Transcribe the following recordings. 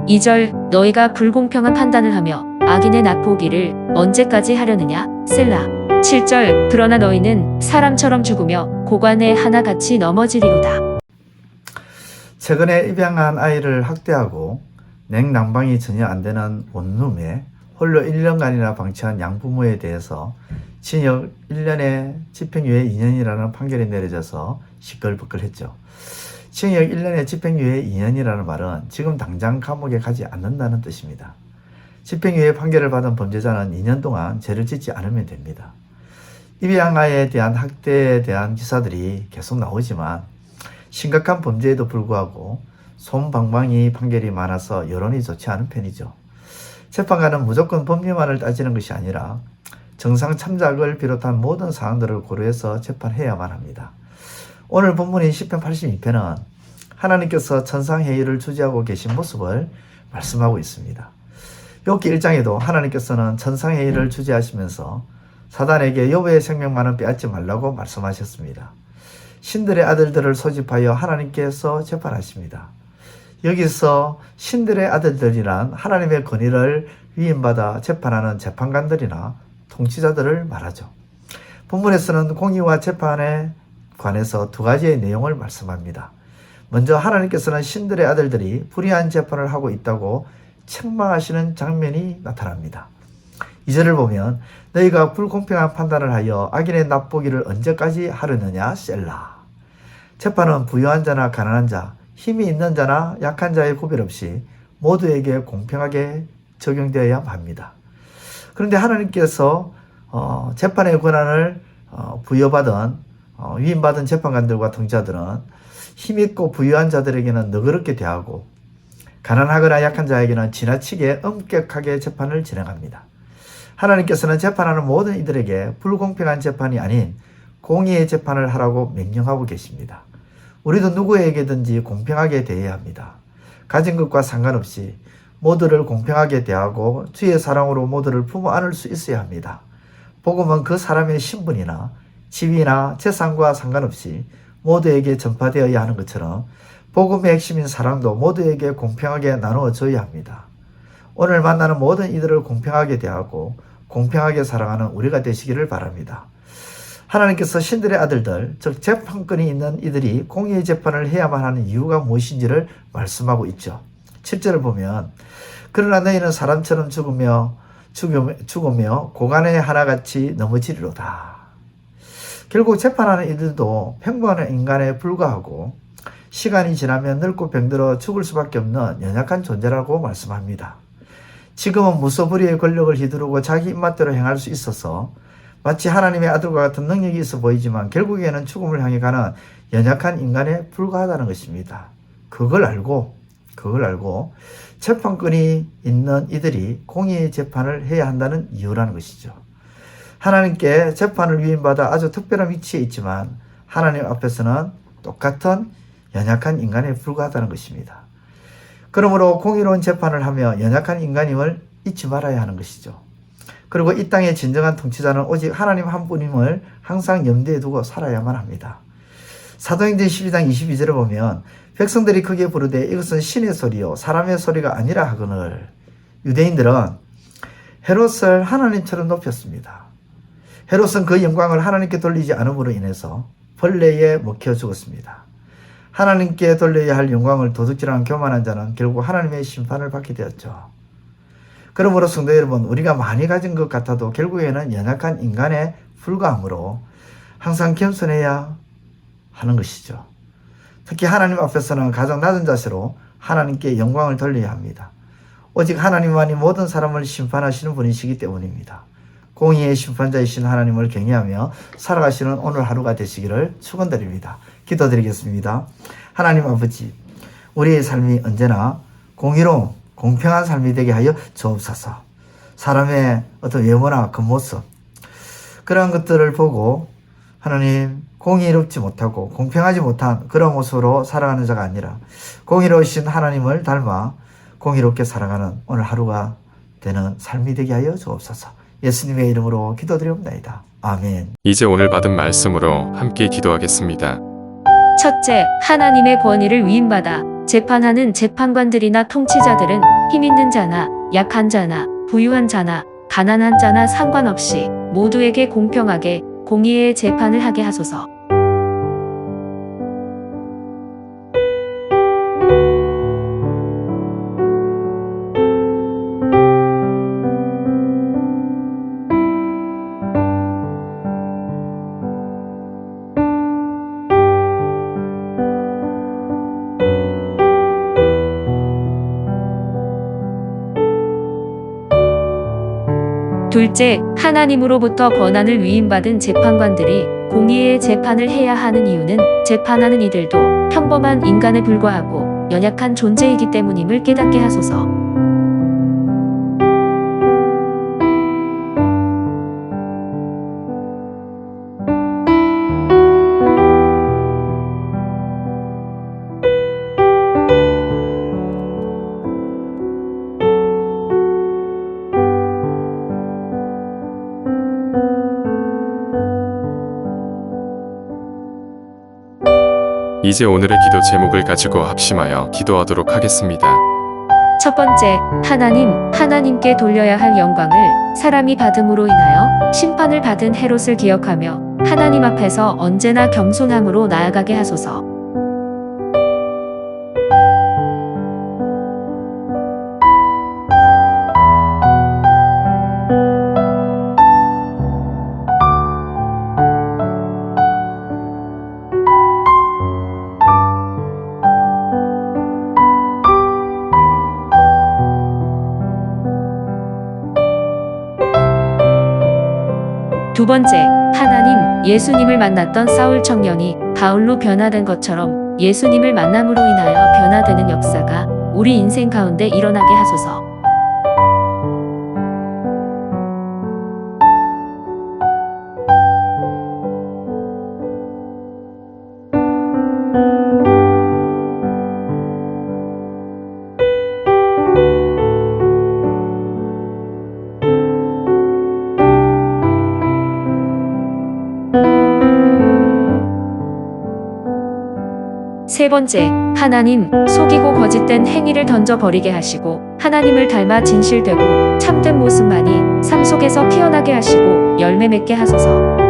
2절 너희가 불공평한 판단을 하며 악인의 납보기를 언제까지 하려느냐 셀라. 7절 그러나 너희는 사람처럼 죽으며 고관에 하나같이 넘어지리로다. 최근에 입양한 아이를 학대하고 냉난방이 전혀 안 되는 원룸에 홀로 1년간이나 방치한 양부모에 대해서 징역 1년에 집행유예 2년이라는 판결이 내려져서 시끌벅글했죠. 징역 1년에 집행유예 2년이라는 말은 지금 당장 감옥에 가지 않는다는 뜻입니다. 집행유예 판결을 받은 범죄자는 2년 동안 죄를 짓지 않으면 됩니다. 입양아이에 대한 학대에 대한 기사들이 계속 나오지만 심각한 범죄에도 불구하고 솜방망이 판결이 많아서 여론이 좋지 않은 편이죠. 재판관은 무조건 법리만을 따지는 것이 아니라 정상 참작을 비롯한 모든 사항들을 고려해서 재판해야만 합니다. 오늘 본문인 시편 82편은 하나님께서 천상회의를 주재하고 계신 모습을 말씀하고 있습니다. 욥기 1장에도 하나님께서는 천상회의를 주재하시면서 사단에게 욥의 생명만은 빼앗지 말라고 말씀하셨습니다. 신들의 아들들을 소집하여 하나님께서 재판하십니다. 여기서 신들의 아들들이란 하나님의 권위를 위임받아 재판하는 재판관들이나 통치자들을 말하죠. 본문에서는 공의와 재판에 관해서 두 가지의 내용을 말씀합니다. 먼저 하나님께서는 신들의 아들들이 불의한 재판을 하고 있다고 책망하시는 장면이 나타납니다. 2절을 보면 너희가 불공평한 판단을 하여 악인의 납보기를 언제까지 하려느냐 셀라. 재판은 부유한 자나 가난한 자, 힘이 있는 자나 약한 자의 구별 없이 모두에게 공평하게 적용되어야 합니다. 그런데 하나님께서 재판의 권한을 부여받은 위임받은 재판관들과 통치자들은 힘있고 부유한 자들에게는 너그럽게 대하고 가난하거나 약한 자에게는 지나치게 엄격하게 재판을 진행합니다. 하나님께서는 재판하는 모든 이들에게 불공평한 재판이 아닌 공의의 재판을 하라고 명령하고 계십니다. 우리도 누구에게든지 공평하게 대해야 합니다. 가진 것과 상관없이 모두를 공평하게 대하고 주의 사랑으로 모두를 품어 안을 수 있어야 합니다. 복음은 그 사람의 신분이나 지위나 재산과 상관없이 모두에게 전파되어야 하는 것처럼 복음의 핵심인 사랑도 모두에게 공평하게 나누어져야 합니다. 오늘 만나는 모든 이들을 공평하게 대하고 공평하게 사랑하는 우리가 되시기를 바랍니다. 하나님께서 신들의 아들들, 즉 재판권이 있는 이들이 공의의 재판을 해야만 하는 이유가 무엇인지를 말씀하고 있죠. 7절을 보면 그러나 너희는 사람처럼 죽으며 고관에 하나같이 넘어지리로다. 결국 재판하는 이들도 평범한 인간에 불과하고 시간이 지나면 늙고 병들어 죽을 수밖에 없는 연약한 존재라고 말씀합니다. 지금은 무소불위의 권력을 휘두르고 자기 입맛대로 행할 수 있어서 마치 하나님의 아들과 같은 능력이 있어 보이지만 결국에는 죽음을 향해 가는 연약한 인간에 불과하다는 것입니다. 그걸 알고 재판권이 있는 이들이 공의의 재판을 해야 한다는 이유라는 것이죠. 하나님께 재판을 위임받아 아주 특별한 위치에 있지만 하나님 앞에서는 똑같은 연약한 인간에 불과하다는 것입니다. 그러므로 공의로운 재판을 하며 연약한 인간임을 잊지 말아야 하는 것이죠. 그리고 이 땅의 진정한 통치자는 오직 하나님 한 분임을 항상 염두에 두고 살아야만 합니다. 사도행전 12장 22절을 보면 백성들이 크게 부르되 이것은 신의 소리요 사람의 소리가 아니라 하거늘. 유대인들은 헤롯을 하나님처럼 높였습니다. 헤롯은 그 영광을 하나님께 돌리지 않음으로 인해서 벌레에 먹혀 죽었습니다. 하나님께 돌려야 할 영광을 도둑질하는 교만한 자는 결국 하나님의 심판을 받게 되었죠. 그러므로 성도 여러분, 우리가 많이 가진 것 같아도 결국에는 연약한 인간에 불과하므로 항상 겸손해야 하는 것이죠. 특히 하나님 앞에서는 가장 낮은 자세로 하나님께 영광을 돌려야 합니다. 오직 하나님만이 모든 사람을 심판하시는 분이시기 때문입니다. 공의의 심판자이신 하나님을 경외하며 살아가시는 오늘 하루가 되시기를 축원드립니다. 기도드리겠습니다. 하나님 아버지, 우리의 삶이 언제나 공의로운 공평한 삶이 되게 하여 주옵소서. 사람의 어떤 외모나 겉모습 그러한 것들을 보고 하나님 공의롭지 못하고 공평하지 못한 그런 모습으로 살아가는 자가 아니라 공의로우신 하나님을 닮아 공의롭게 살아가는 오늘 하루가 되는 삶이 되게 하여 주옵소서. 예수님의 이름으로 기도드리옵나이다. 아멘. 이제 오늘 받은 말씀으로 함께 기도하겠습니다. 첫째, 하나님의 권위를 위임받아 재판하는 재판관들이나 통치자들은 힘 있는 자나 약한 자나 부유한 자나 가난한 자나 상관없이 모두에게 공평하게 공의의 재판을 하게 하소서. 둘째, 하나님으로부터 권한을 위임받은 재판관들이 공의의 재판을 해야 하는 이유는 재판하는 이들도 평범한 인간에 불과하고 연약한 존재이기 때문임을 깨닫게 하소서. 이제 오늘의 기도 제목을 가지고 합심하여 기도하도록 하겠습니다. 첫 번째, 하나님께 돌려야 할 영광을 사람이 받음으로 인하여 심판을 받은 헤롯을 기억하며 하나님 앞에서 언제나 겸손함으로 나아가게 하소서. 두 번째, 예수님을 만났던 사울 청년이 바울로 변화된 것처럼 예수님을 만남으로 인하여 변화되는 역사가 우리 인생 가운데 일어나게 하소서. 세 번째, 속이고 거짓된 행위를 던져버리게 하시고 하나님을 닮아 진실되고 참된 모습만이 삶 속에서 피어나게 하시고 열매 맺게 하소서.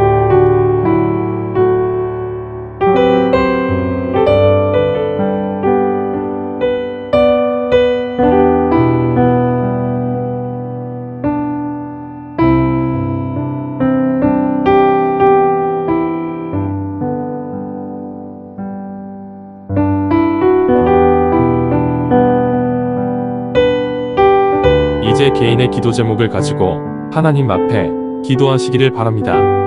이제 개인의 기도 제목을 가지고 하나님 앞에 기도하시기를 바랍니다.